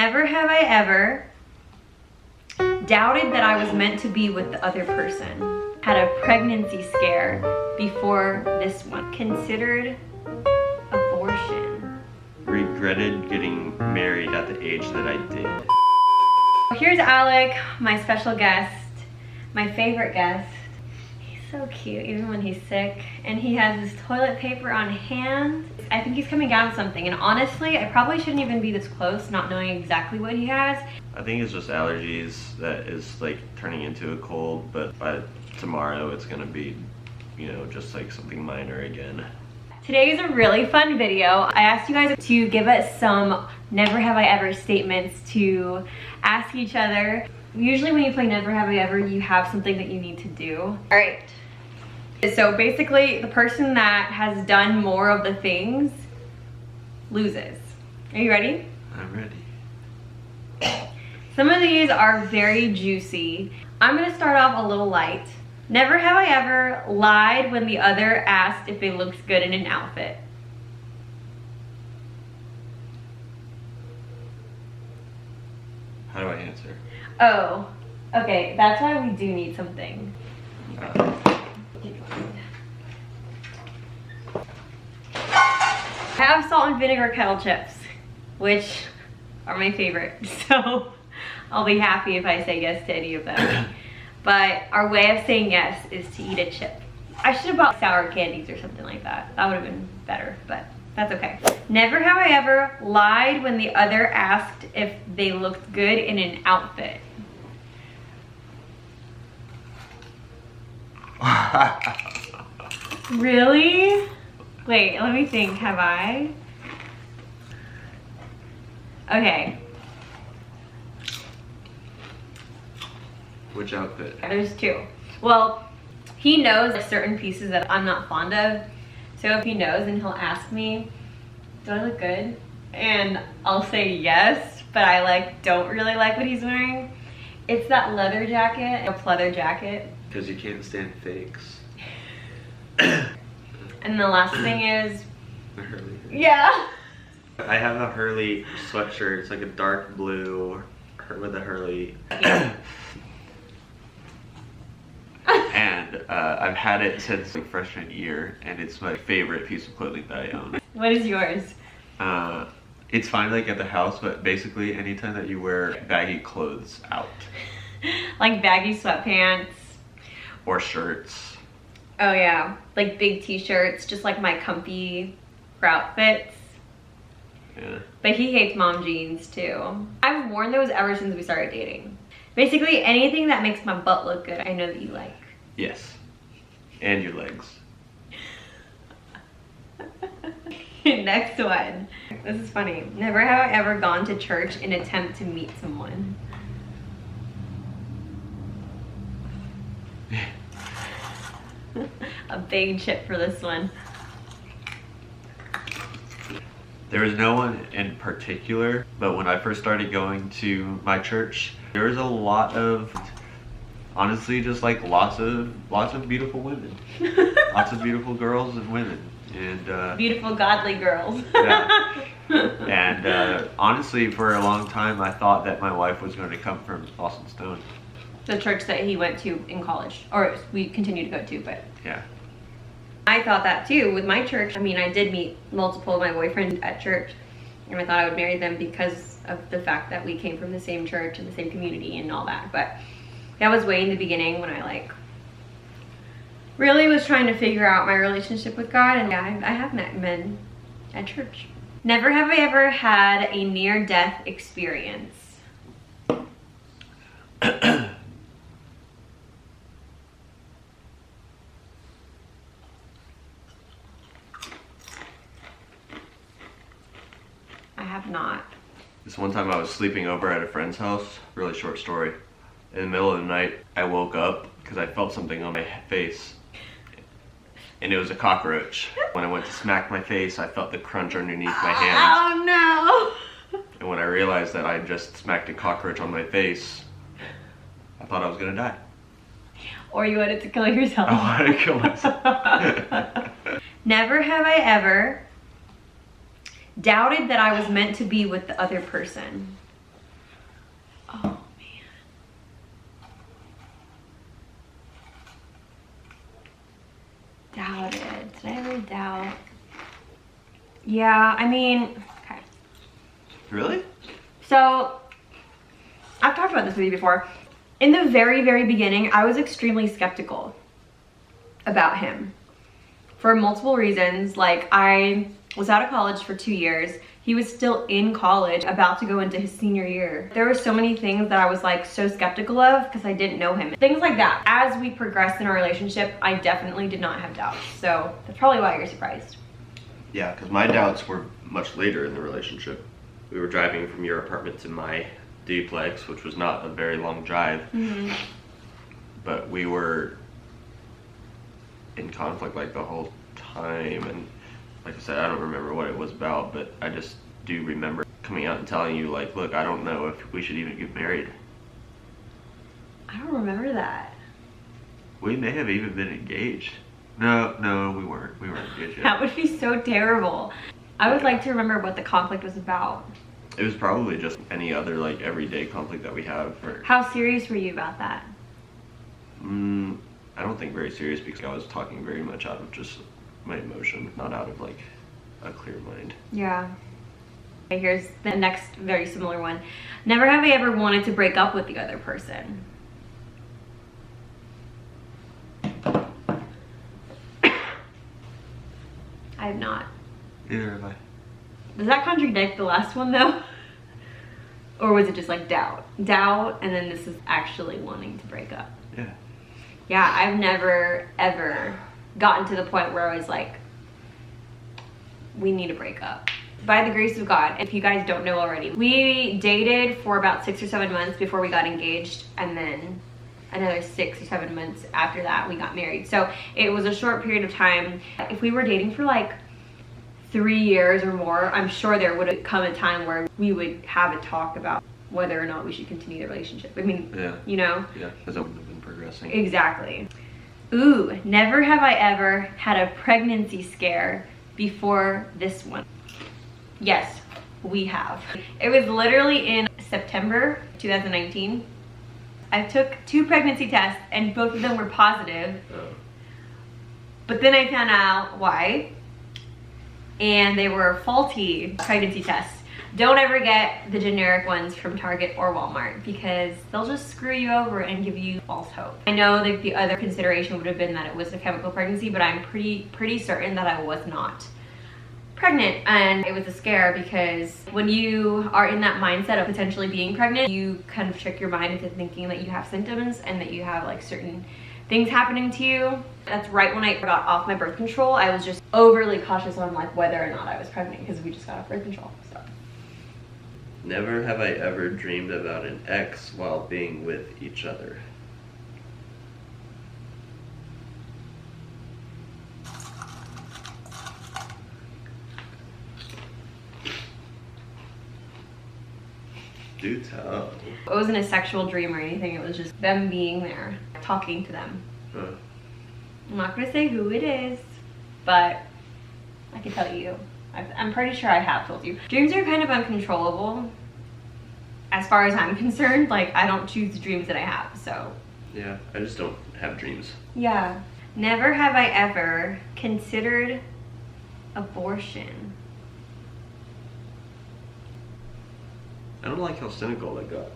Never have I ever doubted that I was meant to be with the other person. Had a pregnancy scare before this one. Considered abortion. Regretted getting married at the age that I did. Here's Alec, my special guest, my favorite guest. He's so cute, even when he's sick. And he has his toilet paper on hand. I think he's coming down with something. And honestly, I probably shouldn't even be this close, not knowing exactly what he has. I think it's just allergies that is like turning into a cold, but by tomorrow it's gonna be, you know, just like something minor again. Today is a really fun video. I asked you guys to give us some never have I ever statements to ask each other. Usually when you play never have I ever, you have something that you need to do. All right. So basically the person that has done more of the things loses. Are you ready? I'm ready. Some of these are very juicy. I'm gonna start off a little light. Never have I ever lied when the other asked if it looks good in an outfit. How do I answer? Oh, okay, that's why we do need something. I have salt and vinegar kettle chips, which are my favorite, so I'll be happy if I say yes to any of them. But our way of saying yes is to eat a chip. I should have bought sour candies or something like that. That would have been better, but that's okay. Never have I ever lied when the other asked if they looked good in an outfit. Really? Wait, let me think. Have I? Okay. Which outfit? There's two. Well, he knows certain pieces that I'm not fond of. So if he knows, then he'll ask me, do I look good? And I'll say yes, but I don't really like what he's wearing. It's that leather jacket, a pleather jacket. Because you can't stand fakes. And the last thing is, The Hurley. yeah. I have a Hurley sweatshirt. It's like a dark blue with a Hurley. And I've had it since like freshman year, and it's my favorite piece of clothing that I own. What is yours? It's fine like at the house, but basically anytime that you wear baggy clothes out. Like baggy sweatpants. Or shirts. Oh yeah, like big t-shirts, just like my comfy outfits. Yeah. But he hates mom jeans too. I've worn those ever since we started dating. Basically anything that makes my butt look good, I know that you like. Yes. And your legs. Next one. This is funny. Never have I ever gone to church in an attempt to meet someone. A big chip for this one. There was no one in particular, but when I first started going to my church, there was a lot of, honestly, just like lots of beautiful women. Lots of beautiful girls and women. And beautiful godly girls. Yeah. And honestly, for a long time, I thought that my wife was going to come from Austin Stone. The church that he went to in college, or we continue to go to, but yeah. I thought that too with my church. I mean, I did meet multiple of my boyfriends at church, and I thought I would marry them because of the fact that we came from the same church and the same community and all that. But that was way in the beginning when I really was trying to figure out my relationship with God. And yeah, I have met men at church. Never have I ever had a near-death experience. I have not. This one time I was sleeping over at a friend's house, really short story. In the middle of the night, I woke up because I felt something on my face. And it was a cockroach. When I went to smack my face, I felt the crunch underneath my hand. Oh no! And when I realized that I just smacked a cockroach on my face, I thought I was gonna die. Or you wanted to kill yourself. I wanted to kill myself. Never have I ever doubted that I was meant to be with the other person. Oh man. Doubted. Did I ever doubt? Yeah, I mean, okay. Really? So, I've talked about this with you before. In the very, very beginning, I was extremely skeptical about him for multiple reasons. Like, I was out of college for 2 years. He was still in college, about to go into his senior year. There were so many things that I was like so skeptical of because I didn't know him. Things like that. As we progressed in our relationship, I definitely did not have doubts. So that's probably why you're surprised. Yeah, because my doubts were much later in the relationship. We were driving from your apartment to my duplex, which was not a very long drive. Mm-hmm. But we were in conflict like the whole time, and like I said, I don't remember what it was about, but I just do remember coming out and telling you, like, look, I don't know if we should even get married. I don't remember that. We may have even been engaged. No, we weren't. We weren't engaged yet. That would be so terrible. I would like to remember what the conflict was about. It was probably just any other, like, everyday conflict that we have. How serious were you about that? I don't think very serious, because I was talking very much out of just my emotion, not out of, like, a clear mind. Yeah. Okay, here's the next very similar one. Never have I ever wanted to break up with the other person. I have not. Neither have I. Does that contradict the last one though? Or was it just like doubt? Doubt, and then this is actually wanting to break up. Yeah. Yeah, I've never ever gotten to the point where I was like, we need to break up. By the grace of God, if you guys don't know already, we dated for about 6 or 7 months before we got engaged, and then another 6 or 7 months after that we got married. So it was a short period of time. If we were dating for like 3 years or more, I'm sure there would have come a time where we would have a talk about whether or not we should continue the relationship. I mean, Yeah. you know? Yeah, because I wouldn't have been progressing. Exactly. Ooh, never have I ever had a pregnancy scare before this one. Yes, we have. It was literally in September 2019. I took 2 pregnancy tests and both of them were positive. Oh. But then I found out why. And they were faulty pregnancy tests. Don't ever get the generic ones from Target or Walmart because they'll just screw you over and give you false hope. I know that the other consideration would have been that it was a chemical pregnancy, but I'm pretty certain that I was not pregnant. And it was a scare because when you are in that mindset of potentially being pregnant, you kind of trick your mind into thinking that you have symptoms and that you have like certain things happening to you. That's right when I got off my birth control. I was just overly cautious on like whether or not I was pregnant because we just got off birth control. So. Never have I ever dreamed about an ex while being with each other. Do tell. It wasn't a sexual dream or anything. It was just them being there, talking to them. Huh. I'm not gonna say who it is, but I can tell you. I'm pretty sure I have told you. Dreams are kind of uncontrollable as far as I'm concerned. Like, I don't choose the dreams that I have, so. Yeah, I just don't have dreams. Yeah. Never have I ever considered abortion. I don't like how cynical I got.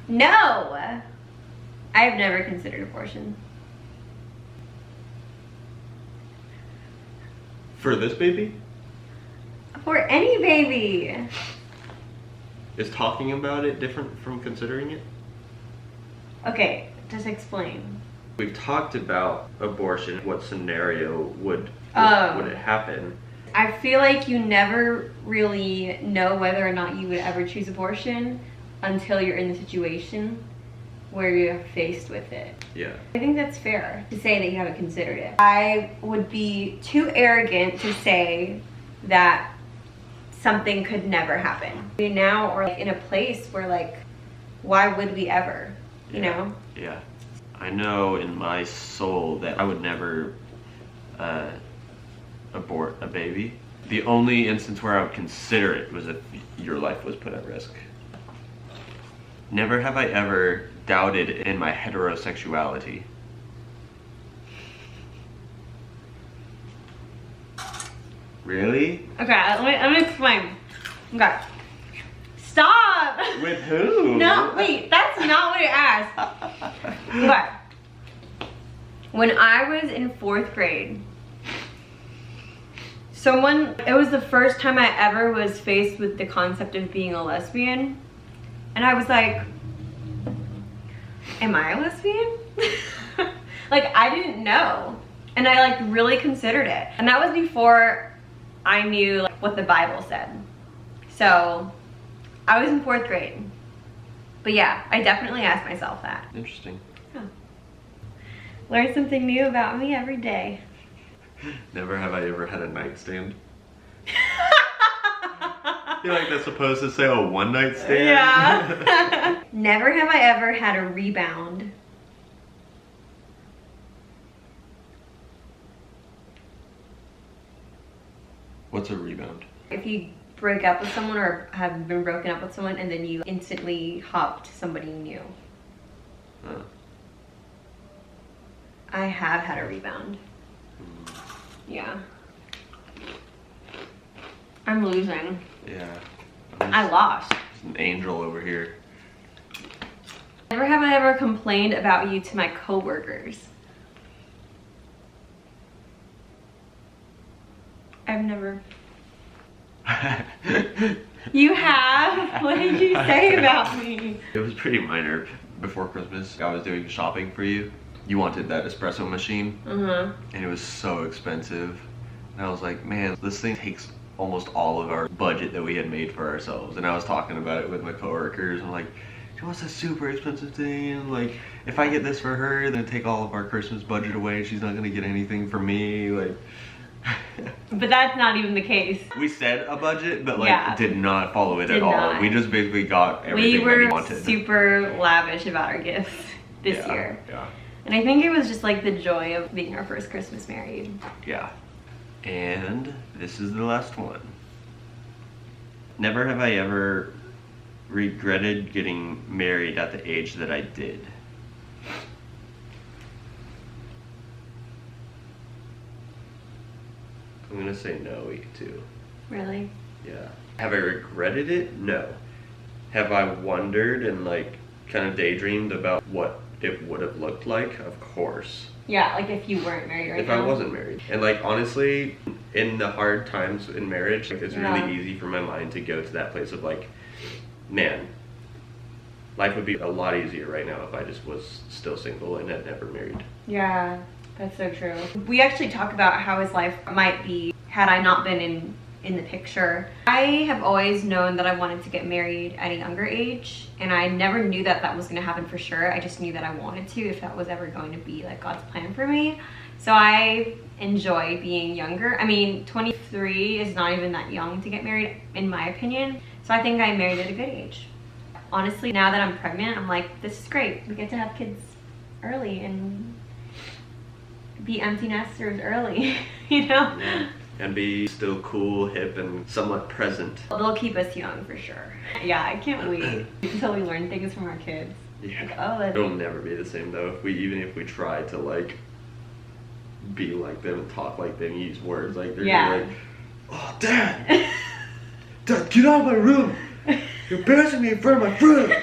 No! I've never considered abortion. For this baby? For any baby. Is talking about it different from considering it? Okay, just explain. We've talked about abortion. What scenario would it happen? I feel like you never really know whether or not you would ever choose abortion until you're in the situation where you're faced with it. Yeah. I think that's fair to say that you haven't considered it. I would be too arrogant to say that something could never happen. We now are like in a place where like, why would we ever, you know? Yeah. I know in my soul that I would never abort a baby. The only instance where I would consider it was if your life was put at risk. Never have I ever doubted in my heterosexuality. Really? Okay, let me explain. Okay. Stop! With who? No, wait, that's not what it asked. Okay. When I was in 4th grade, it was the first time I ever was faced with the concept of being a lesbian. And I was like, am I a lesbian? Like, I didn't know. And I like really considered it. And that was before I knew like, what the Bible said. So I was in 4th grade. But yeah, I definitely asked myself that. Interesting. Yeah. Learn something new about me every day. Never have I ever had a nightstand. I feel like that's supposed to say a one night stand. Yeah. Never have I ever had a rebound. What's a rebound? If you break up with someone or have been broken up with someone and then you instantly hop to somebody new. Huh. I have had a rebound. Yeah. I'm losing. Yeah. I lost. An angel over here. Never have I ever complained about you to my coworkers. I've never. You have? What did you say about me? It was pretty minor. Before Christmas, I was doing shopping for you. You wanted that espresso machine, and it was so expensive. And I was like, man, this thing takes almost all of our budget that we had made for ourselves. And I was talking about it with my coworkers. I'm like, she wants a super expensive thing. And like, if I get this for her, then take all of our Christmas budget away. She's not gonna get anything from me. Like. But that's not even the case. We said a budget, but like did not follow it at all. We just basically got everything that we wanted. We were super lavish about our gifts this year. Yeah. And I think it was just like the joy of being our first Christmas married. Yeah. And this is the last one. Never have I ever regretted getting married at the age that I did. I'm gonna say no, too. Really? Yeah. Have I regretted it? No. Have I wondered and like kind of daydreamed about what it would have looked like? Of course. Yeah, like if you weren't married right now. If I wasn't married. And like honestly, in the hard times in marriage, like, it's really easy for my mind to go to that place of like, man, life would be a lot easier right now if I just was still single and had never married. Yeah, that's so true. We actually talk about how his life might be had I not been in the picture. I have always known that I wanted to get married at a younger age, and I never knew that that was going to happen for sure. I just knew that I wanted to if that was ever going to be like God's plan for me. So I enjoy being younger. I mean, 23 is not even that young to get married in my opinion. So I think I married at a good age. Honestly, now that I'm pregnant, I'm like, this is great. We get to have kids early and be empty nesters early, you know? Yeah. And be still cool, hip, and somewhat present. They'll keep us young for sure. Yeah, I can't wait until we learn things from our kids. Yeah. Like, oh, it'll never be the same though. Even if we try to like be like them and talk like them, use words like they're gonna be like, oh, Dad, Dad, get out of my room. You're embarrassing me in front of my friends.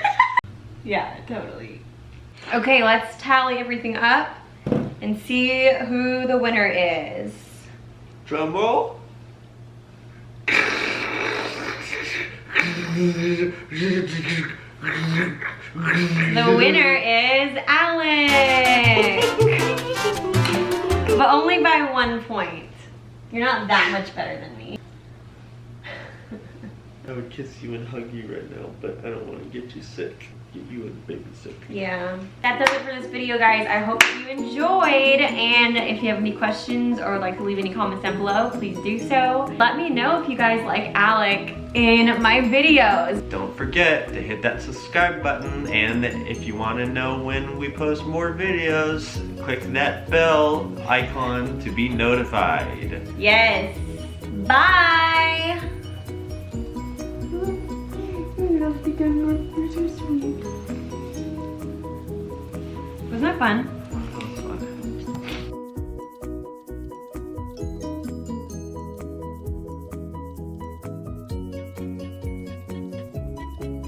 Yeah, totally. Okay, let's tally everything up and see who the winner is. Drum roll. The winner is Alec! But only by 1 point. You're not that much better than me. I would kiss you and hug you right now, but I don't want to get you sick. Get you and the baby sick. Yeah. That does it for this video, guys. I hope you enjoyed. And if you have any questions or like to leave any comments down below, please do so. Let me know if you guys like Alec in my videos. Don't forget to hit that subscribe button, and if you want to know when we post more videos, click that bell icon to be notified. Yes. Bye. love you, Denmark. You're so sweet. Wasn't that fun?